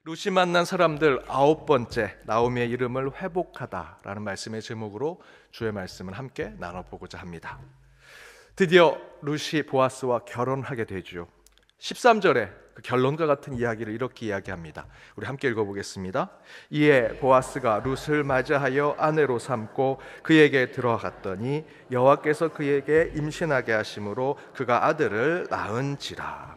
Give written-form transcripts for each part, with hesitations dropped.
룻이 만난 사람들 9번째, 나오미의 이름을 회복하다라는 말씀의 제목으로 주의 말씀을 함께 나눠보고자 합니다. 드디어 룻이 보아스와 결혼하게 되죠. 13절에 그 결론과 같은 이야기를 이렇게 이야기합니다. 우리 함께 읽어보겠습니다. 이에 보아스가 룻을 맞이하여 아내로 삼고 그에게 들어갔더니 여호와께서 그에게 임신하게 하심으로 그가 아들을 낳은지라.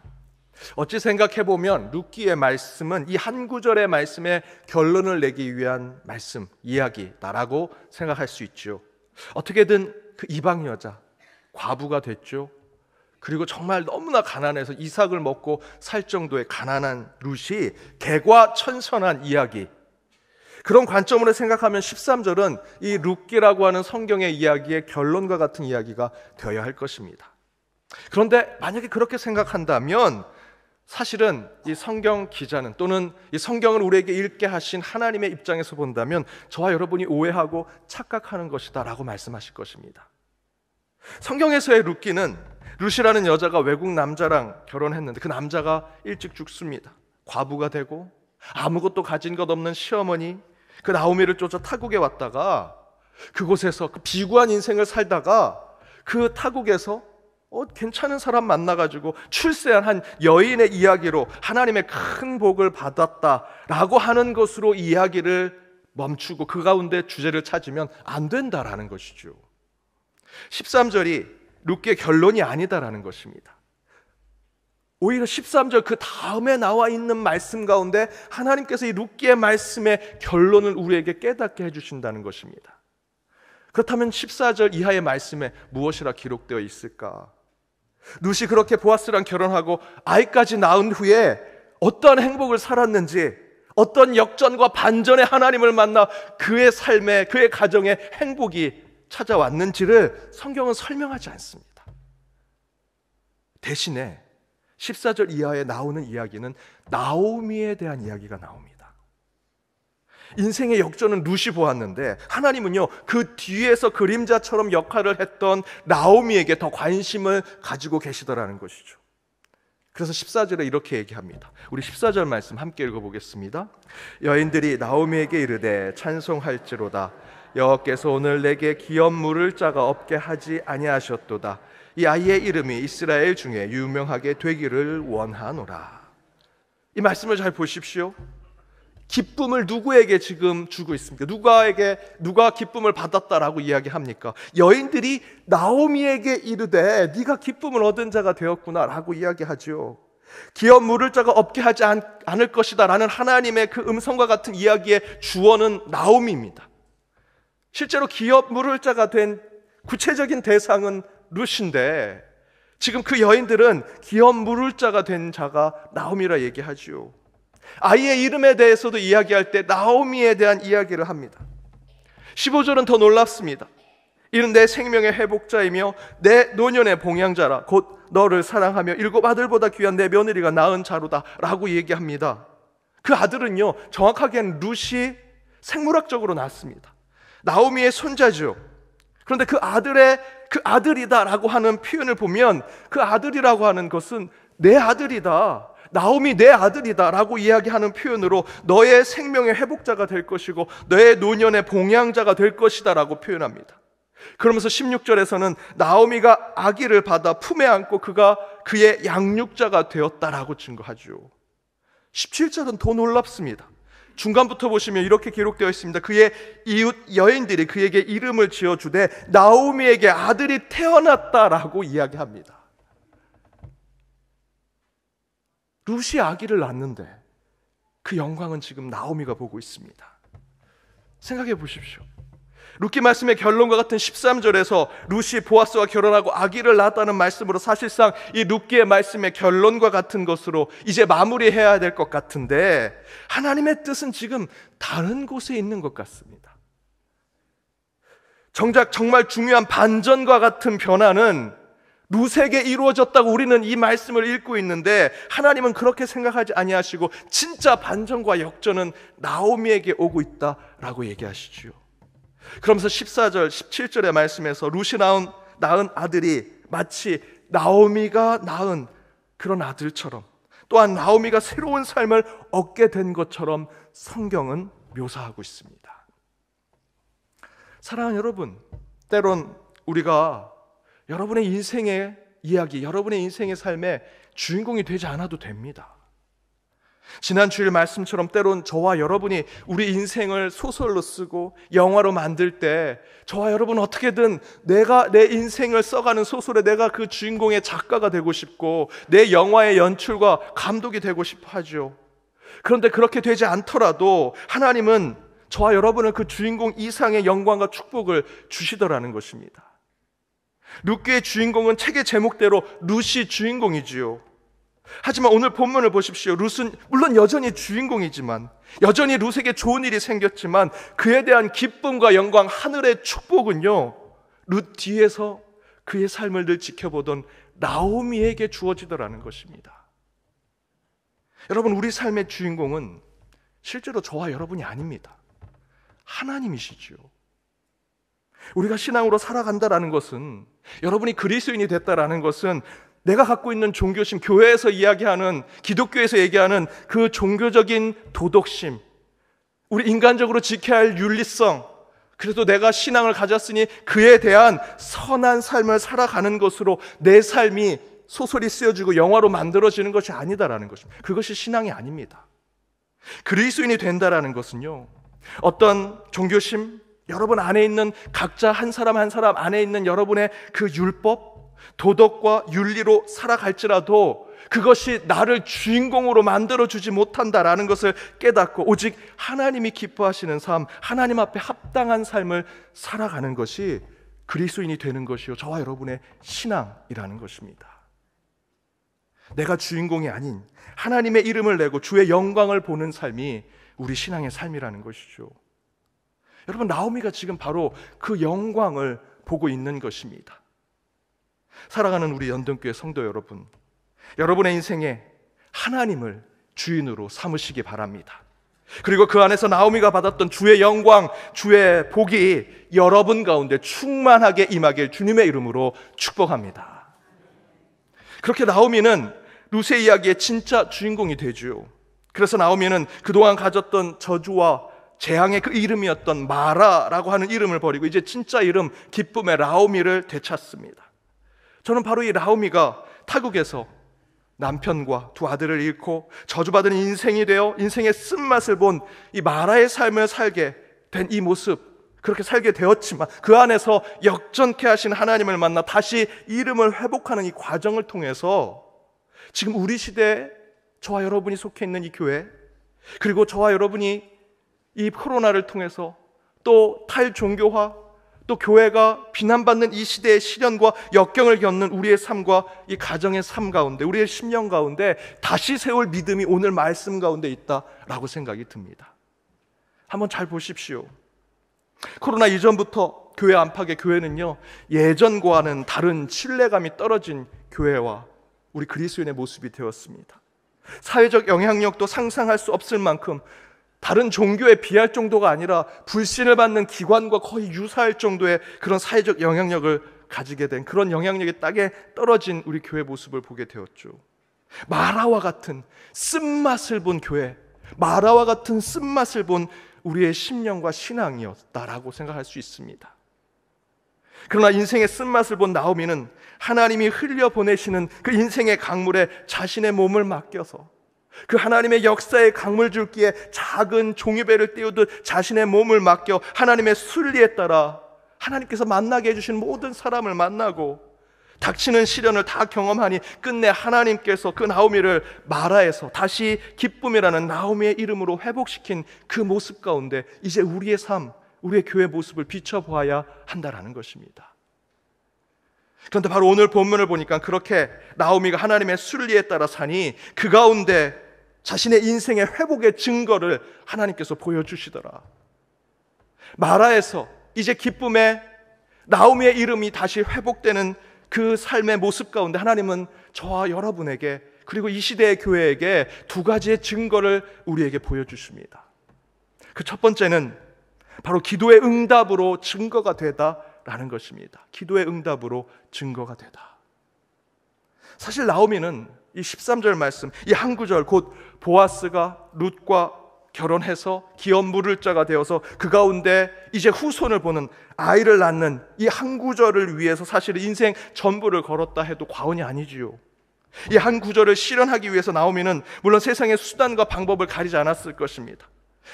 어찌 생각해보면 룻기의 말씀은 이 한 구절의 말씀에 결론을 내기 위한 말씀, 이야기다라고 생각할 수 있죠. 어떻게든 그 이방 여자, 과부가 됐죠. 그리고 정말 너무나 가난해서 이삭을 먹고 살 정도의 가난한 룻이 개과천선한 이야기, 그런 관점으로 생각하면 13절은 이 룻기라고 하는 성경의 이야기의 결론과 같은 이야기가 되어야 할 것입니다. 그런데 만약에 그렇게 생각한다면 사실은 이 성경 기자는, 또는 이 성경을 우리에게 읽게 하신 하나님의 입장에서 본다면 저와 여러분이 오해하고 착각하는 것이다 라고 말씀하실 것입니다. 성경에서의 룻기는 룻이라는 여자가 외국 남자랑 결혼했는데 그 남자가 일찍 죽습니다. 과부가 되고 아무것도 가진 것 없는 시어머니, 그 나오미를 쫓아 타국에 왔다가 그곳에서 그 비구한 인생을 살다가 그 타국에서 괜찮은 사람 만나가지고 출세한 한 여인의 이야기로 하나님의 큰 복을 받았다라고 하는 것으로 이야기를 멈추고 그 가운데 주제를 찾으면 안 된다라는 것이죠. 13절이 룻기의 결론이 아니다라는 것입니다. 오히려 13절 그 다음에 나와 있는 말씀 가운데 하나님께서 이 룻기의 말씀의 결론을 우리에게 깨닫게 해주신다는 것입니다. 그렇다면 14절 이하의 말씀에 무엇이라 기록되어 있을까? 룻이 그렇게 보아스랑 결혼하고 아이까지 낳은 후에 어떠한 행복을 살았는지, 어떤 역전과 반전의 하나님을 만나 그의 삶에, 그의 가정에 행복이 찾아왔는지를 성경은 설명하지 않습니다. 대신에 14절 이하에 나오는 이야기는 나오미에 대한 이야기가 나옵니다. 인생의 역전은 룻이 보았는데 하나님은요, 그 뒤에서 그림자처럼 역할을 했던 나오미에게 더 관심을 가지고 계시더라는 것이죠. 그래서 14절에 이렇게 얘기합니다. 우리 14절 말씀 함께 읽어보겠습니다. 여인들이 나오미에게 이르되 찬송할지로다. 여호와께서 오늘 내게 기업 물을 자가 없게 하지 아니하셨도다. 이 아이의 이름이 이스라엘 중에 유명하게 되기를 원하노라. 이 말씀을 잘 보십시오. 기쁨을 누구에게 지금 주고 있습니까? 누가 기쁨을 받았다라고 이야기합니까? 여인들이 나오미에게 이르되 네가 기쁨을 얻은 자가 되었구나 라고 이야기하죠. 기업 물을 자가 없게 하지 않을 것이다 라는 하나님의 그 음성과 같은 이야기의 주어는 나오미입니다. 실제로 기업 물을 자가 된 구체적인 대상은 룻인데 지금 그 여인들은 기업 물을 자가 된 자가 나오미라 얘기하죠. 아이의 이름에 대해서도 이야기할 때 나오미에 대한 이야기를 합니다. 15절은 더 놀랍습니다. 이는 내 생명의 회복자이며 내 노년의 봉양자라. 곧 너를 사랑하며 7 아들보다 귀한 내 며느리가 낳은 자로다 라고 얘기합니다. 그 아들은요, 정확하게는 룻이 생물학적으로 낳았습니다. 나오미의 손자죠. 그런데 그 아들이다 라고 하는 표현을 보면 그 아들이라고 하는 것은 내 아들이다, 나오미 내 아들이다 라고 이야기하는 표현으로 너의 생명의 회복자가 될 것이고 너의 노년의 봉양자가 될 것이다 라고 표현합니다. 그러면서 16절에서는 나오미가 아기를 받아 품에 안고 그가 그의 양육자가 되었다라고 증거하죠. 17절은 더 놀랍습니다. 중간부터 보시면 이렇게 기록되어 있습니다. 그의 이웃 여인들이 그에게 이름을 지어주되 나오미에게 아들이 태어났다라고 이야기합니다. 룻이 아기를 낳는데 그 영광은 지금 나오미가 보고 있습니다. 생각해 보십시오. 룻기 말씀의 결론과 같은 13절에서 룻이 보아스와 결혼하고 아기를 낳았다는 말씀으로 사실상 이 룻기의 말씀의 결론과 같은 것으로 이제 마무리해야 될 것 같은데 하나님의 뜻은 지금 다른 곳에 있는 것 같습니다. 정작 정말 중요한 반전과 같은 변화는 룻에게 이루어졌다고 우리는 이 말씀을 읽고 있는데 하나님은 그렇게 생각하지 아니하시고 진짜 반전과 역전은 나오미에게 오고 있다라고 얘기하시죠. 그러면서 14절, 17절의 말씀에서 룻이 낳은 아들이 마치 나오미가 낳은 그런 아들처럼 또한 나오미가 새로운 삶을 얻게 된 것처럼 성경은 묘사하고 있습니다. 사랑하는 여러분, 때론 우리가 여러분의 인생의 이야기, 여러분의 인생의 삶의 주인공이 되지 않아도 됩니다. 지난 주일 말씀처럼 때론 저와 여러분이 우리 인생을 소설로 쓰고 영화로 만들 때 저와 여러분 어떻게든 내가 내 인생을 써가는 소설에 내가 그 주인공의 작가가 되고 싶고 내 영화의 연출과 감독이 되고 싶어 하죠. 그런데 그렇게 되지 않더라도 하나님은 저와 여러분을 그 주인공 이상의 영광과 축복을 주시더라는 것입니다. 룻기의 주인공은 책의 제목대로 룻이 주인공이지요. 하지만 오늘 본문을 보십시오. 룻은 물론 여전히 주인공이지만, 여전히 룻에게 좋은 일이 생겼지만 그에 대한 기쁨과 영광, 하늘의 축복은요, 룻 뒤에서 그의 삶을 늘 지켜보던 나오미에게 주어지더라는 것입니다. 여러분, 우리 삶의 주인공은 실제로 저와 여러분이 아닙니다. 하나님이시지요. 우리가 신앙으로 살아간다라는 것은, 여러분이 그리스도인이 됐다라는 것은 내가 갖고 있는 종교심, 교회에서 이야기하는, 기독교에서 얘기하는 그 종교적인 도덕심, 우리 인간적으로 지켜야 할 윤리성, 그래도 내가 신앙을 가졌으니 그에 대한 선한 삶을 살아가는 것으로 내 삶이 소설이 쓰여지고 영화로 만들어지는 것이 아니다라는 것입니다. 그것이 신앙이 아닙니다. 그리스도인이 된다라는 것은요, 어떤 종교심, 여러분 안에 있는 각자 한 사람 한 사람 안에 있는 여러분의 그 율법, 도덕과 윤리로 살아갈지라도 그것이 나를 주인공으로 만들어주지 못한다라는 것을 깨닫고 오직 하나님이 기뻐하시는 삶, 하나님 앞에 합당한 삶을 살아가는 것이 그리스도인이 되는 것이요, 저와 여러분의 신앙이라는 것입니다. 내가 주인공이 아닌 하나님의 이름을 내고 주의 영광을 보는 삶이 우리 신앙의 삶이라는 것이죠. 여러분, 나오미가 지금 바로 그 영광을 보고 있는 것입니다. 사랑하는 우리 연동교회 성도 여러분, 여러분의 인생에 하나님을 주인으로 삼으시기 바랍니다. 그리고 그 안에서 나오미가 받았던 주의 영광, 주의 복이 여러분 가운데 충만하게 임하길 주님의 이름으로 축복합니다. 그렇게 나오미는 룻의 이야기의 진짜 주인공이 되죠. 그래서 나오미는 그동안 가졌던 저주와 재앙의 그 이름이었던 마라라고 하는 이름을 버리고 이제 진짜 이름 기쁨의 라오미를 되찾습니다. 저는 바로 이 라오미가 타국에서 남편과 두 아들을 잃고 저주받은 인생이 되어 인생의 쓴맛을 본 이 마라의 삶을 살게 된 이 모습, 그렇게 살게 되었지만 그 안에서 역전케 하신 하나님을 만나 다시 이름을 회복하는 이 과정을 통해서 지금 우리 시대에 저와 여러분이 속해 있는 이 교회, 그리고 저와 여러분이 이 코로나를 통해서 또 탈종교화, 또 교회가 비난받는 이 시대의 시련과 역경을 겪는 우리의 삶과 이 가정의 삶 가운데, 우리의 심령 가운데 다시 세울 믿음이 오늘 말씀 가운데 있다라고 생각이 듭니다. 한번 잘 보십시오. 코로나 이전부터 교회 안팎의 교회는요, 예전과는 다른 신뢰감이 떨어진 교회와 우리 그리스도인의 모습이 되었습니다. 사회적 영향력도 상상할 수 없을 만큼 다른 종교에 비할 정도가 아니라 불신을 받는 기관과 거의 유사할 정도의 그런 사회적 영향력을 가지게 된, 그런 영향력이 땅에 떨어진 우리 교회 모습을 보게 되었죠. 마라와 같은 쓴맛을 본 교회, 마라와 같은 쓴맛을 본 우리의 심령과 신앙이었다라고 생각할 수 있습니다. 그러나 인생의 쓴맛을 본 나오미는 하나님이 흘려보내시는 그 인생의 강물에 자신의 몸을 맡겨서 그 하나님의 역사의 강물줄기에 작은 종이배를 띄우듯 자신의 몸을 맡겨 하나님의 순리에 따라 하나님께서 만나게 해주신 모든 사람을 만나고 닥치는 시련을 다 경험하니 끝내 하나님께서 그 나오미를 마라에서 다시 기쁨이라는 나오미의 이름으로 회복시킨 그 모습 가운데 이제 우리의 삶, 우리의 교회 모습을 비춰보아야 한다라는 것입니다. 그런데 바로 오늘 본문을 보니까 그렇게 나오미가 하나님의 순리에 따라 사니 그 가운데 자신의 인생의 회복의 증거를 하나님께서 보여주시더라. 마라에서 이제 기쁨의 나오미의 이름이 다시 회복되는 그 삶의 모습 가운데 하나님은 저와 여러분에게, 그리고 이 시대의 교회에게 두 가지의 증거를 우리에게 보여주십니다. 그 첫 번째는 바로 기도의 응답으로 증거가 되다라는 것입니다. 기도의 응답으로 증거가 되다. 사실 나오미는 이 13절 말씀, 이 한 구절, 곧 보아스가 룻과 결혼해서 기업 물을 자가 되어서 그 가운데 이제 후손을 보는 아이를 낳는 이 한 구절을 위해서 사실 인생 전부를 걸었다 해도 과언이 아니지요. 이 한 구절을 실현하기 위해서 나오미는 물론 세상의 수단과 방법을 가리지 않았을 것입니다.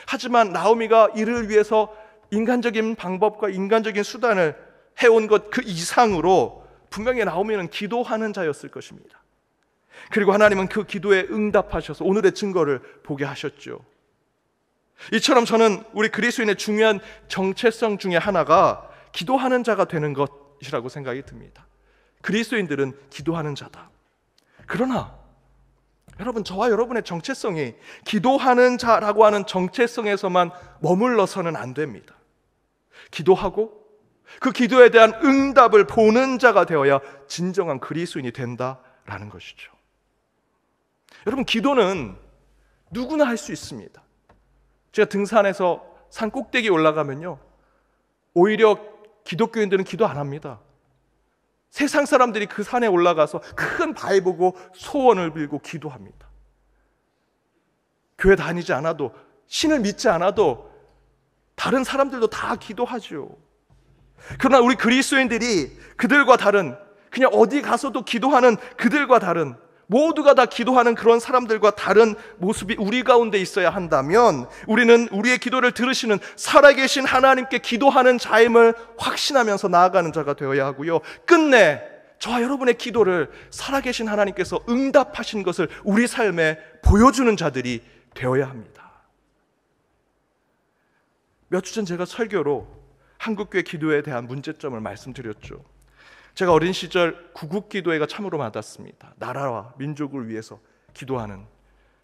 하지만 나오미가 이를 위해서 인간적인 방법과 인간적인 수단을 해온 것 그 이상으로 분명히 나오미는 기도하는 자였을 것입니다. 그리고 하나님은 그 기도에 응답하셔서 오늘의 증거를 보게 하셨죠. 이처럼 저는 우리 그리스도인의 중요한 정체성 중에 하나가 기도하는 자가 되는 것이라고 생각이 듭니다. 그리스도인들은 기도하는 자다. 그러나 여러분, 저와 여러분의 정체성이 기도하는 자라고 하는 정체성에서만 머물러서는 안 됩니다. 기도하고 그 기도에 대한 응답을 보는 자가 되어야 진정한 그리스도인이 된다라는 것이죠. 여러분, 기도는 누구나 할 수 있습니다. 제가 등산해서 산 꼭대기에 올라가면요, 오히려 기독교인들은 기도 안 합니다. 세상 사람들이 그 산에 올라가서 큰 바위 보고 소원을 빌고 기도합니다. 교회 다니지 않아도, 신을 믿지 않아도 다른 사람들도 다 기도하죠. 그러나 우리 그리스도인들이 그들과 다른, 그냥 어디 가서도 기도하는 그들과 다른, 모두가 다 기도하는 그런 사람들과 다른 모습이 우리 가운데 있어야 한다면 우리는 우리의 기도를 들으시는 살아계신 하나님께 기도하는 자임을 확신하면서 나아가는 자가 되어야 하고요, 끝내 저와 여러분의 기도를 살아계신 하나님께서 응답하신 것을 우리 삶에 보여주는 자들이 되어야 합니다. 몇 주 전 제가 설교로 한국교회 기도에 대한 문제점을 말씀드렸죠. 제가 어린 시절 구국기도회가 참으로 많았습니다. 나라와 민족을 위해서 기도하는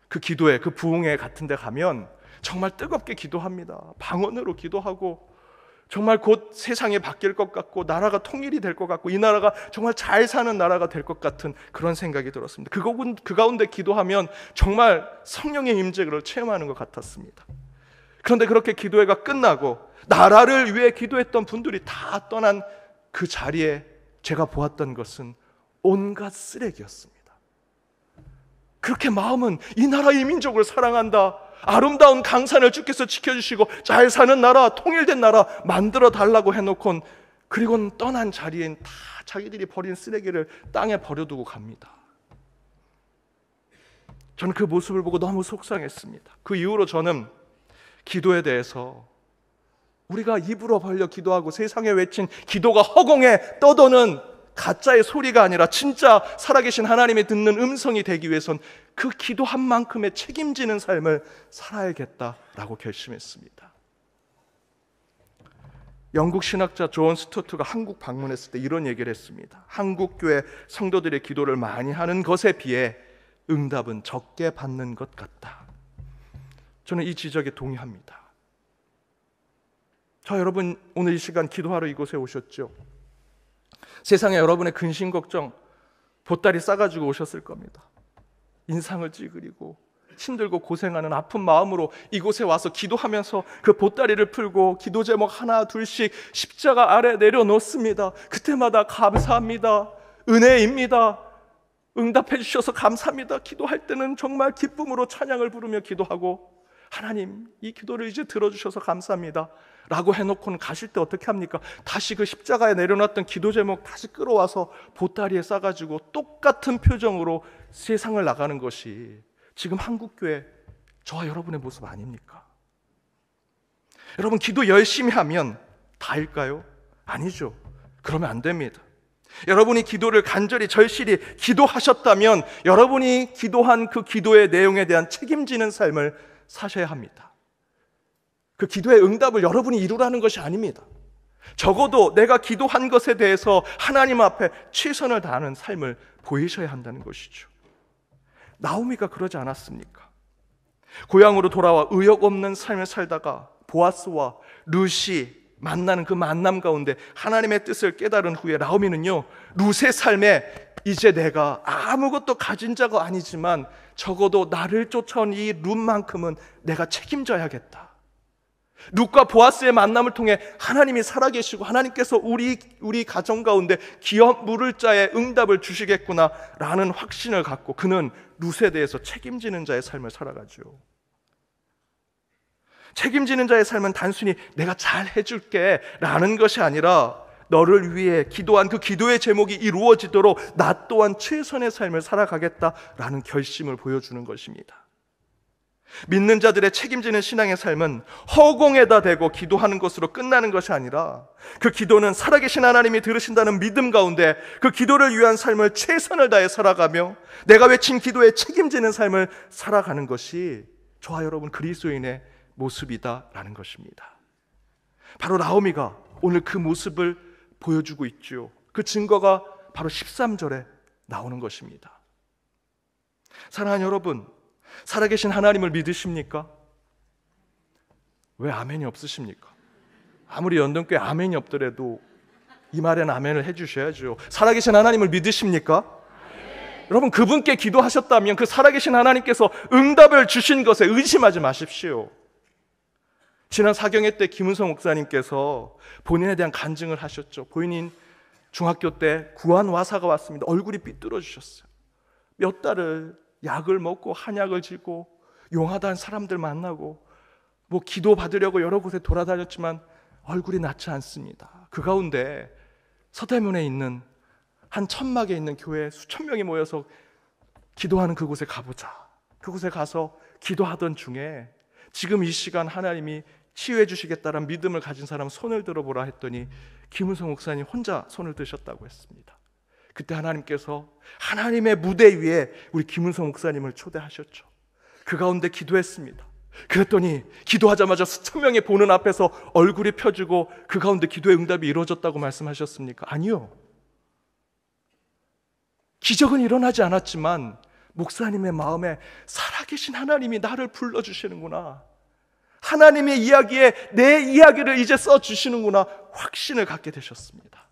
그 기도회, 그 부흥회 같은 데 가면 정말 뜨겁게 기도합니다. 방언으로 기도하고 정말 곧 세상이 바뀔 것 같고 나라가 통일이 될 것 같고 이 나라가 정말 잘 사는 나라가 될 것 같은 그런 생각이 들었습니다. 그 가운데 기도하면 정말 성령의 임재를 체험하는 것 같았습니다. 그런데 그렇게 기도회가 끝나고 나라를 위해 기도했던 분들이 다 떠난 그 자리에 제가 보았던 것은 온갖 쓰레기였습니다. 그렇게 마음은 이 나라 이 민족을 사랑한다, 아름다운 강산을 주께서 지켜주시고 잘 사는 나라, 통일된 나라 만들어 달라고 해놓곤 그리고는 떠난 자리엔 다 자기들이 버린 쓰레기를 땅에 버려두고 갑니다. 저는 그 모습을 보고 너무 속상했습니다. 그 이후로 저는 기도에 대해서 우리가 입으로 벌려 기도하고 세상에 외친 기도가 허공에 떠도는 가짜의 소리가 아니라 진짜 살아계신 하나님이 듣는 음성이 되기 위해선 그 기도한 만큼의 책임지는 삶을 살아야겠다라고 결심했습니다. 영국 신학자 존 스토트가 한국 방문했을 때 이런 얘기를 했습니다. 한국 교회 성도들의 기도를 많이 하는 것에 비해 응답은 적게 받는 것 같다. 저는 이 지적에 동의합니다. 저 여러분 오늘 이 시간 기도하러 이곳에 오셨죠? 세상에 여러분의 근심 걱정 보따리 싸가지고 오셨을 겁니다. 인상을 찌그리고 힘들고 고생하는 아픈 마음으로 이곳에 와서 기도하면서 그 보따리를 풀고 기도 제목 하나 둘씩 십자가 아래 내려놓습니다. 그때마다 감사합니다, 은혜입니다, 응답해 주셔서 감사합니다, 기도할 때는 정말 기쁨으로 찬양을 부르며 기도하고 하나님 이 기도를 이제 들어주셔서 감사합니다 라고 해놓고는 가실 때 어떻게 합니까? 다시 그 십자가에 내려놨던 기도 제목 다시 끌어와서 보따리에 싸가지고 똑같은 표정으로 세상을 나가는 것이 지금 한국교회 저와 여러분의 모습 아닙니까? 여러분 기도 열심히 하면 다일까요? 아니죠. 그러면 안 됩니다. 여러분이 기도를 간절히 절실히 기도하셨다면 여러분이 기도한 그 기도의 내용에 대한 책임지는 삶을 사셔야 합니다. 그 기도의 응답을 여러분이 이루라는 것이 아닙니다. 적어도 내가 기도한 것에 대해서 하나님 앞에 최선을 다하는 삶을 보이셔야 한다는 것이죠. 나오미가 그러지 않았습니까? 고향으로 돌아와 의욕 없는 삶을 살다가 보아스와 룻이 만나는 그 만남 가운데 하나님의 뜻을 깨달은 후에 나오미는요, 룻의 삶에 이제 내가 아무것도 가진 자가 아니지만 적어도 나를 쫓아온 이 룻만큼은 내가 책임져야겠다. 룻과 보아스의 만남을 통해 하나님이 살아계시고 하나님께서 우리 가정 가운데 기업 물을 자의 응답을 주시겠구나라는 확신을 갖고 그는 룻에 대해서 책임지는 자의 삶을 살아가죠. 책임지는 자의 삶은 단순히 내가 잘 해줄게 라는 것이 아니라 너를 위해 기도한 그 기도의 제목이 이루어지도록 나 또한 최선의 삶을 살아가겠다라는 결심을 보여주는 것입니다. 믿는 자들의 책임지는 신앙의 삶은 허공에다 대고 기도하는 것으로 끝나는 것이 아니라 그 기도는 살아계신 하나님이 들으신다는 믿음 가운데 그 기도를 위한 삶을 최선을 다해 살아가며 내가 외친 기도에 책임지는 삶을 살아가는 것이 저와 여러분 그리스도인의 모습이다라는 것입니다. 바로 나오미가 오늘 그 모습을 보여주고 있죠. 그 증거가 바로 13절에 나오는 것입니다. 사랑하는 여러분, 살아계신 하나님을 믿으십니까? 왜 아멘이 없으십니까? 아무리 연동교회 아멘이 없더라도 이 말에는 아멘을 해주셔야죠. 살아계신 하나님을 믿으십니까? 여러분, 그분께 기도하셨다면 그 살아계신 하나님께서 응답을 주신 것에 의심하지 마십시오. 지난 사경회 때 김은성 목사님께서 본인에 대한 간증을 하셨죠. 본인 중학교 때 구안와사가 왔습니다. 얼굴이 삐뚤어지셨어요. 몇 달을 약을 먹고 한약을 지고 용하다는 사람들 만나고 뭐 기도 받으려고 여러 곳에 돌아다녔지만 얼굴이 낫지 않습니다. 그 가운데 서대문에 있는 한 천막에 있는 교회에 수천 명이 모여서 기도하는 그곳에 가보자. 그곳에 가서 기도하던 중에 지금 이 시간 하나님이 치유해 주시겠다는 믿음을 가진 사람 손을 들어보라 했더니 김은성 목사님 혼자 손을 드셨다고 했습니다. 그때 하나님께서 하나님의 무대 위에 우리 김은성 목사님을 초대하셨죠. 그 가운데 기도했습니다. 그랬더니 기도하자마자 수천 명이 보는 앞에서 얼굴이 펴지고 그 가운데 기도의 응답이 이루어졌다고 말씀하셨습니까? 아니요. 기적은 일어나지 않았지만 목사님의 마음에 살아계신 하나님이 나를 불러주시는구나, 하나님의 이야기에 내 이야기를 이제 써주시는구나 확신을 갖게 되셨습니다.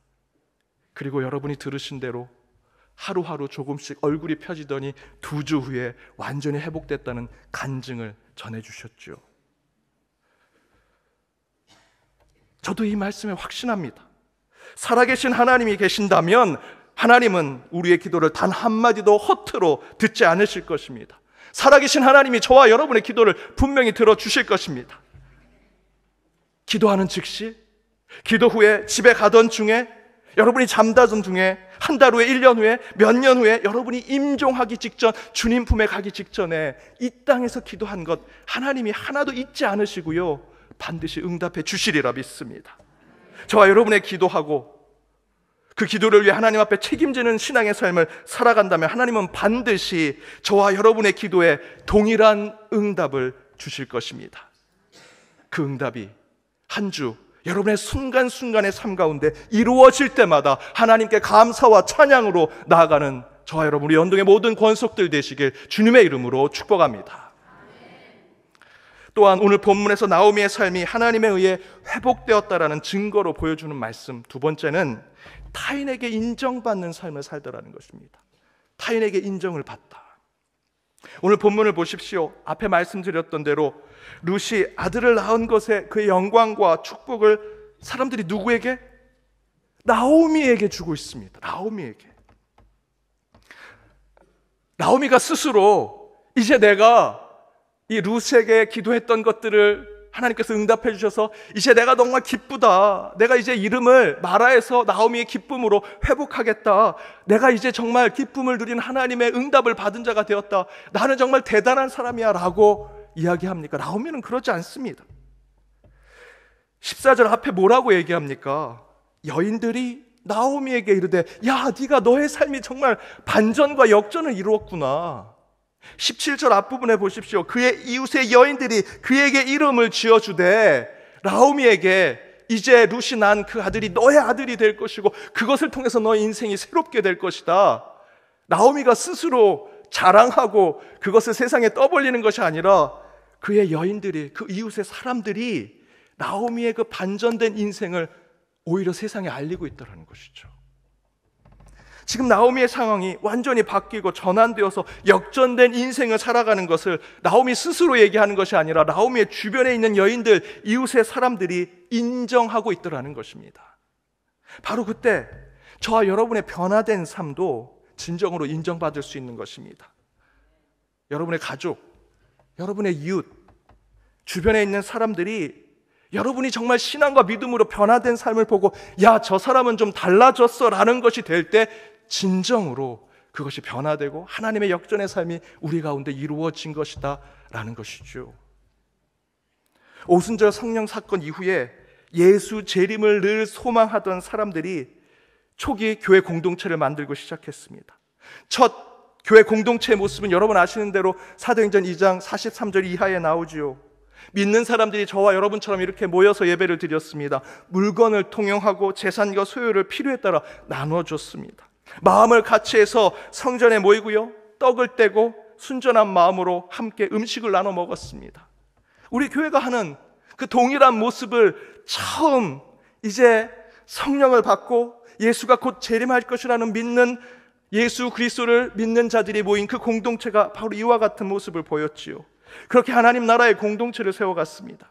그리고 여러분이 들으신 대로 하루하루 조금씩 얼굴이 펴지더니 2주 후에 완전히 회복됐다는 간증을 전해주셨죠. 저도 이 말씀에 확신합니다. 살아계신 하나님이 계신다면 하나님은 우리의 기도를 단 한마디도 허투루 듣지 않으실 것입니다. 살아계신 하나님이 저와 여러분의 기도를 분명히 들어주실 것입니다. 기도하는 즉시, 기도 후에 집에 가던 중에, 여러분이 잠자던 중에, 한 달 후에, 1년 후에, 몇 년 후에 여러분이 임종하기 직전, 주님 품에 가기 직전에 이 땅에서 기도한 것 하나님이 하나도 잊지 않으시고요, 반드시 응답해 주시리라 믿습니다. 저와 여러분의 기도하고 그 기도를 위해 하나님 앞에 책임지는 신앙의 삶을 살아간다면 하나님은 반드시 저와 여러분의 기도에 동일한 응답을 주실 것입니다. 그 응답이 한 주 여러분의 순간순간의 삶 가운데 이루어질 때마다 하나님께 감사와 찬양으로 나아가는 저와 여러분, 우리 연동의 모든 권속들 되시길 주님의 이름으로 축복합니다. 또한 오늘 본문에서 나오미의 삶이 하나님에 의해 회복되었다라는 증거로 보여주는 말씀, 두 번째는 타인에게 인정받는 삶을 살더라는 것입니다. 타인에게 인정을 받다. 오늘 본문을 보십시오. 앞에 말씀드렸던 대로 룻이 아들을 낳은 것에 그의 영광과 축복을 사람들이 누구에게? 나오미에게 주고 있습니다. 나오미가 스스로 이제 내가 이 룻에게 기도했던 것들을 하나님께서 응답해 주셔서 이제 내가 정말 기쁘다, 내가 이제 이름을 마라에서 나오미의 기쁨으로 회복하겠다, 내가 이제 정말 기쁨을 누린 하나님의 응답을 받은 자가 되었다, 나는 정말 대단한 사람이야 라고 이야기합니까? 나오미는 그러지 않습니다. 14절 앞에 뭐라고 얘기합니까? 여인들이 나오미에게 이르되, 야, 네가 너의 삶이 정말 반전과 역전을 이루었구나. 17절 앞부분에 보십시오. 그의 이웃의 여인들이 그에게 이름을 지어주되 나오미에게 이제 룻이 난 그 아들이 너의 아들이 될 것이고 그것을 통해서 너의 인생이 새롭게 될 것이다. 나오미가 스스로 자랑하고 그것을 세상에 떠벌리는 것이 아니라 그의 여인들이, 그 이웃의 사람들이 나오미의 그 반전된 인생을 오히려 세상에 알리고 있다는 것이죠. 지금 나오미의 상황이 완전히 바뀌고 전환되어서 역전된 인생을 살아가는 것을 나오미 스스로 얘기하는 것이 아니라 나오미의 주변에 있는 여인들, 이웃의 사람들이 인정하고 있더라는 것입니다. 바로 그때 저와 여러분의 변화된 삶도 진정으로 인정받을 수 있는 것입니다. 여러분의 가족, 여러분의 이웃, 주변에 있는 사람들이 여러분이 정말 신앙과 믿음으로 변화된 삶을 보고 야, 저 사람은 좀 달라졌어 라는 것이 될 때 진정으로 그것이 변화되고 하나님의 역전의 삶이 우리 가운데 이루어진 것이다 라는 것이죠. 오순절 성령 사건 이후에 예수 재림을 늘 소망하던 사람들이 초기 교회 공동체를 만들고 시작했습니다. 첫 교회 공동체의 모습은 여러분 아시는 대로 사도행전 2장 43절 이하에 나오지요. 믿는 사람들이 저와 여러분처럼 이렇게 모여서 예배를 드렸습니다. 물건을 통용하고 재산과 소유를 필요에 따라 나눠줬습니다. 마음을 같이 해서 성전에 모이고요, 떡을 떼고 순전한 마음으로 함께 음식을 나눠 먹었습니다. 우리 교회가 하는 그 동일한 모습을 처음 이제 성령을 받고 예수가 곧 재림할 것이라는 믿는 예수 그리스도를 믿는 자들이 모인 그 공동체가 바로 이와 같은 모습을 보였지요. 그렇게 하나님 나라의 공동체를 세워갔습니다.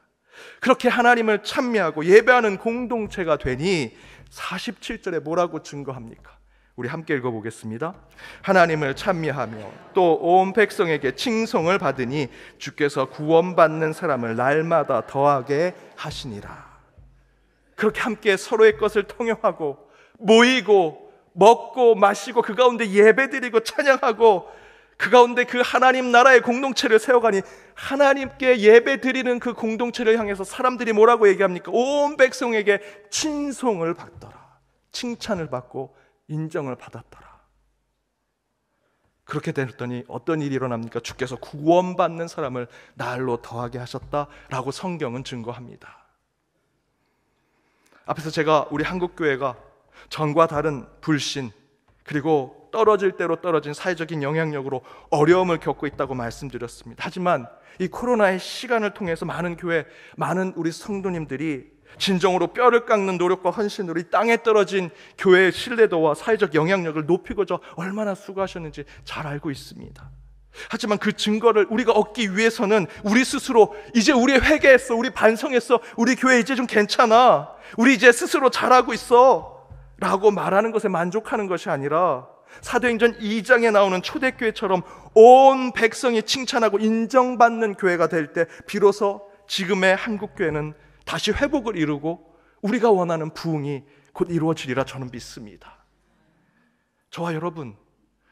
그렇게 하나님을 찬미하고 예배하는 공동체가 되니 47절에 뭐라고 증거합니까? 우리 함께 읽어보겠습니다. 하나님을 찬미하며 또 온 백성에게 칭송을 받으니 주께서 구원받는 사람을 날마다 더하게 하시니라. 그렇게 함께 서로의 것을 통용하고 모이고 먹고 마시고 그 가운데 예배드리고 찬양하고 그 가운데 그 하나님 나라의 공동체를 세워가니 하나님께 예배드리는 그 공동체를 향해서 사람들이 뭐라고 얘기합니까? 온 백성에게 칭송을 받더라. 칭찬을 받고 인정을 받았더라. 그렇게 됐더니 어떤 일이 일어납니까? 주께서 구원받는 사람을 날로 더하게 하셨다라고 성경은 증거합니다. 앞에서 제가 우리 한국교회가 전과 다른 불신 그리고 떨어질 대로 떨어진 사회적인 영향력으로 어려움을 겪고 있다고 말씀드렸습니다. 하지만 이 코로나의 시간을 통해서 많은 교회, 많은 우리 성도님들이 진정으로 뼈를 깎는 노력과 헌신으로 이 땅에 떨어진 교회의 신뢰도와 사회적 영향력을 높이고자 얼마나 수고하셨는지 잘 알고 있습니다. 하지만 그 증거를 우리가 얻기 위해서는 우리 스스로 이제 우리 회개했어, 우리 반성했어, 우리 교회 이제 좀 괜찮아, 우리 이제 스스로 잘하고 있어 라고 말하는 것에 만족하는 것이 아니라 사도행전 2장에 나오는 초대교회처럼 온 백성이 칭찬하고 인정받는 교회가 될 때 비로소 지금의 한국교회는 다시 회복을 이루고 우리가 원하는 부흥이 곧 이루어지리라 저는 믿습니다. 저와 여러분,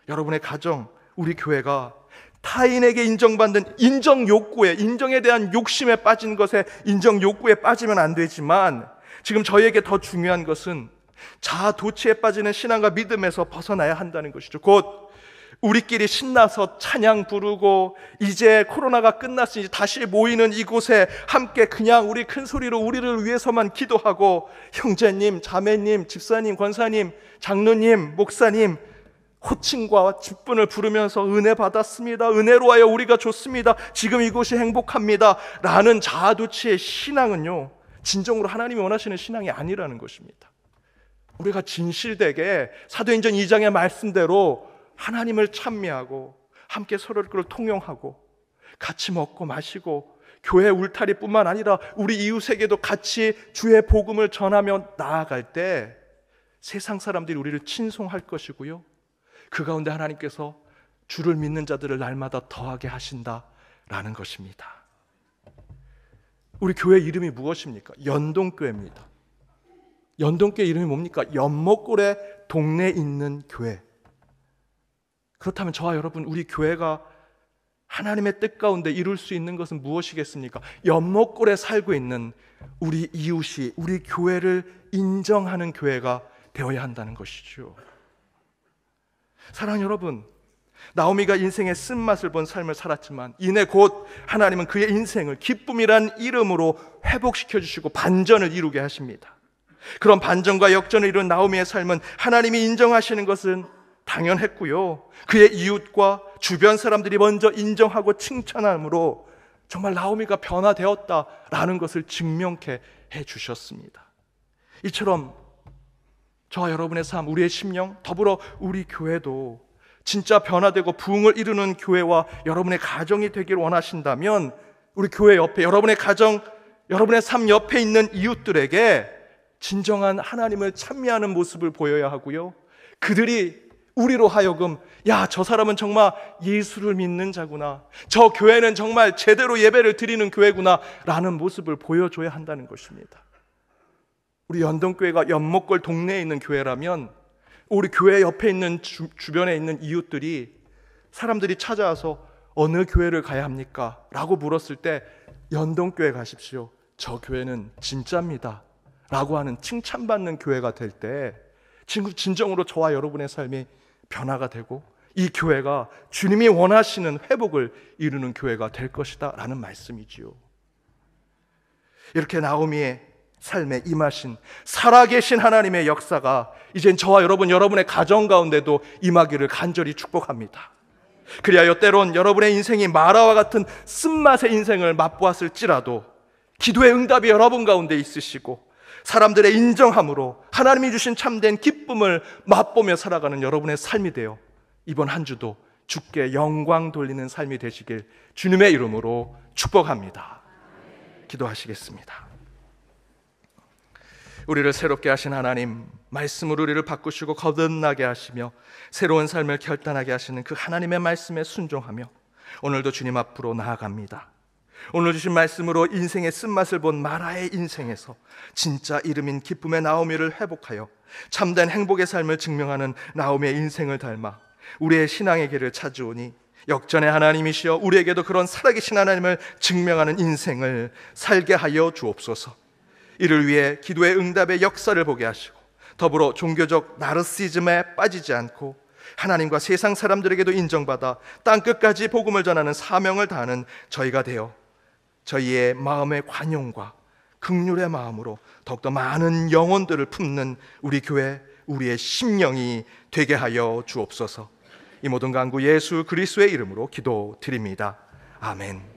여러분의 가정, 우리 교회가 타인에게 인정받는 인정 욕구에, 인정에 대한 욕심에 빠진 것에 인정 욕구에 빠지면 안 되지만 지금 저희에게 더 중요한 것은 자아 도취에 빠지는 신앙과 믿음에서 벗어나야 한다는 것이죠. 곧 우리끼리 신나서 찬양 부르고 이제 코로나가 끝났으니 다시 모이는 이곳에 함께 그냥 우리 큰 소리로 우리를 위해서만 기도하고 형제님, 자매님, 집사님, 권사님, 장로님, 목사님 호칭과 직분을 부르면서 은혜 받았습니다, 은혜로하여 우리가 좋습니다, 지금 이곳이 행복합니다 라는 자아도취의 신앙은요, 진정으로 하나님이 원하시는 신앙이 아니라는 것입니다. 우리가 진실되게 사도행전 2장의 말씀대로 하나님을 찬미하고 함께 서로를 통용하고 같이 먹고 마시고 교회 울타리뿐만 아니라 우리 이웃에게도 같이 주의 복음을 전하며 나아갈 때 세상 사람들이 우리를 칭송할 것이고요, 그 가운데 하나님께서 주를 믿는 자들을 날마다 더하게 하신다라는 것입니다. 우리 교회 이름이 무엇입니까? 연동교회입니다. 연동교회 이름이 뭡니까? 연못골에 동네에 있는 교회. 그렇다면 저와 여러분, 우리 교회가 하나님의 뜻 가운데 이룰 수 있는 것은 무엇이겠습니까? 연못골에 살고 있는 우리 이웃이 우리 교회를 인정하는 교회가 되어야 한다는 것이죠. 사랑하는 여러분, 나오미가 인생의 쓴맛을 본 삶을 살았지만 이내 곧 하나님은 그의 인생을 기쁨이란 이름으로 회복시켜 주시고 반전을 이루게 하십니다. 그런 반전과 역전을 이룬 나오미의 삶은 하나님이 인정하시는 것은 당연했고요, 그의 이웃과 주변 사람들이 먼저 인정하고 칭찬함으로 정말 나오미가 변화되었다라는 것을 증명케 해주셨습니다. 이처럼 저와 여러분의 삶, 우리의 심령, 더불어 우리 교회도 진짜 변화되고 부흥을 이루는 교회와 여러분의 가정이 되기를 원하신다면 우리 교회 옆에, 여러분의 가정, 여러분의 삶 옆에 있는 이웃들에게 진정한 하나님을 찬미하는 모습을 보여야 하고요, 그들이 우리로 하여금 야, 저 사람은 정말 예수를 믿는 자구나, 저 교회는 정말 제대로 예배를 드리는 교회구나 라는 모습을 보여줘야 한다는 것입니다. 우리 연동교회가 연목골 동네에 있는 교회라면 우리 교회 옆에 있는 주변에 있는 이웃들이, 사람들이 찾아와서 어느 교회를 가야 합니까? 라고 물었을 때 연동교회 가십시오, 저 교회는 진짜입니다 라고 하는 칭찬받는 교회가 될 때 진정으로 저와 여러분의 삶이 변화가 되고 이 교회가 주님이 원하시는 회복을 이루는 교회가 될 것이다 라는 말씀이지요. 이렇게 나오미의 삶에 임하신 살아계신 하나님의 역사가 이젠 저와 여러분의 가정 가운데도 임하기를 간절히 축복합니다. 그리하여 때론 여러분의 인생이 마라와 같은 쓴맛의 인생을 맛보았을지라도 기도의 응답이 여러분 가운데 있으시고 사람들의 인정함으로 하나님이 주신 참된 기쁨을 맛보며 살아가는 여러분의 삶이 되어 이번 한 주도 주께 영광 돌리는 삶이 되시길 주님의 이름으로 축복합니다. 기도하시겠습니다. 우리를 새롭게 하신 하나님, 말씀으로 우리를 바꾸시고 거듭나게 하시며 새로운 삶을 결단하게 하시는 그 하나님의 말씀에 순종하며 오늘도 주님 앞으로 나아갑니다. 오늘 주신 말씀으로 인생의 쓴맛을 본 마라의 인생에서 진짜 이름인 기쁨의 나오미를 회복하여 참된 행복의 삶을 증명하는 나오미의 인생을 닮아 우리의 신앙의 길을 찾아오니 역전의 하나님이시여 우리에게도 그런 살아계신 하나님을 증명하는 인생을 살게 하여 주옵소서. 이를 위해 기도의 응답의 역사를 보게 하시고 더불어 종교적 나르시즘에 빠지지 않고 하나님과 세상 사람들에게도 인정받아 땅끝까지 복음을 전하는 사명을 다하는 저희가 되어 저희의 마음의 관용과 긍휼의 마음으로 더욱더 많은 영혼들을 품는 우리 교회, 우리의 심령이 되게 하여 주옵소서. 이 모든 간구 예수 그리스도의 이름으로 기도드립니다. 아멘.